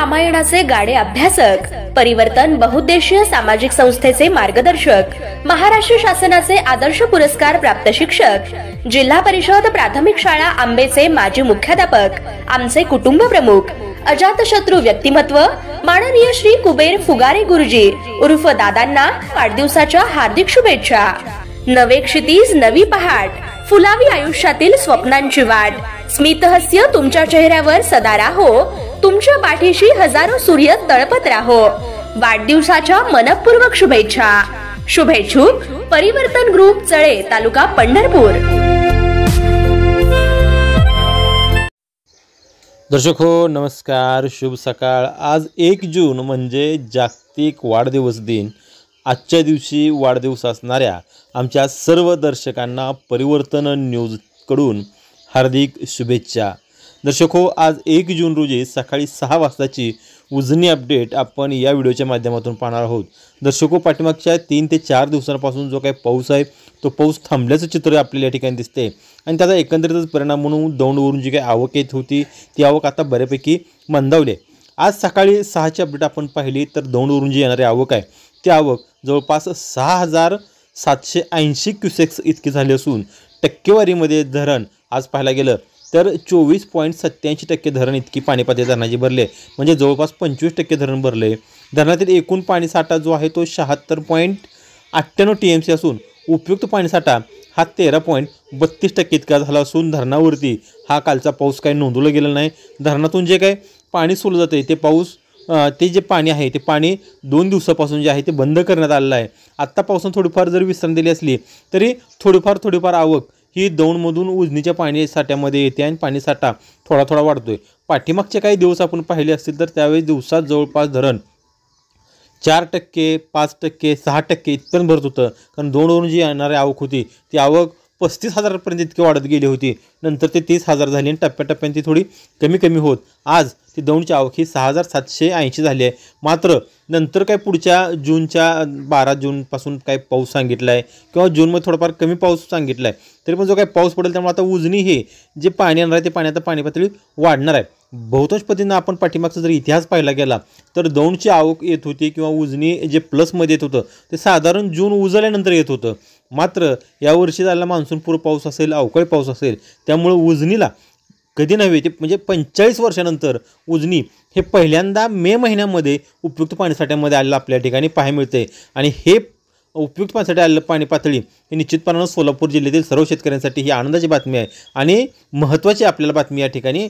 रामायणाचे गाडे अभ्यासक, परिवर्तन बहुउद्देशीय सामाजिक संस्थेचे मार्गदर्शक, महाराष्ट्र शासनाचे आदर्श पुरस्कार प्राप्त शिक्षक, जिल्हा परिषद प्राथमिक शाळा आंबेचे माजी मुख्याध्यापक, आमचे कुटुंब प्रमुख, अजातशत्रू व्यक्तिमत्व माननीय श्री कुबेर फुगारे गुरुजी उर्फ दादांना वाढदिवसाच्या हार्दिक शुभेच्छा। नवे क्षितिज नवी पहाट, फुलावी आयुष्यातील स्वप्नांची वाट, स्मितहास्य तुमच्या चेहऱ्यावर सदा राहो, तुमच्या पाठीशी हजारो सूर्य तळपत राहो। वाढदिवसाच्या मनपूर्वक शुभेच्छा। शुभेच्छुक परिवर्तन ग्रुप चळे, तालुका पंढरपूर। दर्शक हो नमस्कार, शुभ सकाळ। आज 1 जून म्हणजे जागतिक वाढदिवस दिन। आजच्या दिवशी वाढदिवस असणाऱ्या आमच्या सर्व दर्शकांना परिवर्तन न्यूजकडून हार्दिक शुभेच्छा। दर्शक हो, आज 1 जून रोजी सकाळी 6 वाजताची उजनी अपडेट आपण या व्हिडिओच्या माध्यमातून पाहणार आहोत। दर्शक हो, पाठीमागच्या 3 ते 4 दिवसांपासून जो काही पाऊस आहे तो पाऊस थांबल्याचं चित्र आपल्याला या ठिकाणी दिसते आणि त्याचा एकंदरीतच परिणाम म्हणून दौंडवरून जी काही आवक येत होती ती आवक आता बऱ्यापैकी मंदावली। आज सकाळी 6ची अपडेट आपण पाहिली तर दौंडवरून जी येणारी आवक आहे ती आवक जवळपास 6,780 क्युसेक्स इतकी झाली असून टक्केवारीमध्ये धरण आज पाहायला गेलं तर 24.87% धरण इतकी पाणीपातळी धरणाची भरले, म्हणजे जवळपास 25% धरण भरले। धरणातील एकूण पाणीसाठा जो आहे तो 76.98 TMC असून उपयुक्त पाणीसाठा हा 13.32% इतका झाला असून धरणावरती हा कालचा पाऊस काही नोंदवला गेला नाही। धरणातून जे काही पाणी सोडलं जाते ते जे पाणी आहे ते पाणी 2 दिवसापासून जे आहे ते बंद करण्यात आलेलं आहे। आत्ता पावसानं थोडीफार जर विश्रांती दिली असली तरी थोडीफार आवक ही दौंडमधून उजनीच्या पाणी साठ्यामध्ये येते आणि पाणीसाठा थोडा वाढतोय। पाठीमागचे काही दिवस आपण पाहिले असतील तर त्यावेळी दिवसात जवळपास धरण 4%, 5%, 6% इतपर्यंत भरत होतं, कारण दौंडवरून जी येणारी आवक होती ती आवक 35,000पर्यंत इतकी वाढत गेली होती। नंतर ते 30,000 झाली आणि टप्प्याटप्प्याने ती थोडी कमी होत आज ती दौंडची आवक ही 6,780 झाली आहे। मात्र नंतर काय पुढच्या जूनच्या 12 जूनपासून काय पाऊस सांगितला आहे किंवा जूनमध्ये थोडाफार कमी पाऊस सांगितला आहे, तरी पण जो काही पाऊस पडेल त्यामुळे आता उजनी हे जे पाणी येणार आहे ते पाणी आता पाणी पातळी वाढणार आहे। बहुतांश पद्धतीनं आपण पाठीमागचा जर इतिहास पाहिला गेला तर दौंडची आवक येत होती किंवा उजनी जे प्लसमध्ये येत होतं ते साधारण जून उजळल्यानंतर येत होतं। मात्र यावर्षी झालेला मान्सूनपूर्व पाऊस असेल, अवकाळी पाऊस असेल, त्यामुळे उजनीला कधी नव्हे ते म्हणजे 45 वर्षानंतर उजनी हे पहिल्यांदा मे महिन्यामध्ये उपयुक्त पाणीसाठ्यामध्ये आलेलं आपल्या ठिकाणी पाहायला मिळते आणि हे उपयुक्त पाण्यासाठी आलेलं पाणी पातळी ही निश्चितपणानं सोलापूर जिल्ह्यातील सर्व शेतकऱ्यांसाठी ही आनंदाची बातमी आहे आणि महत्त्वाची आपल्याला बातमी या ठिकाणी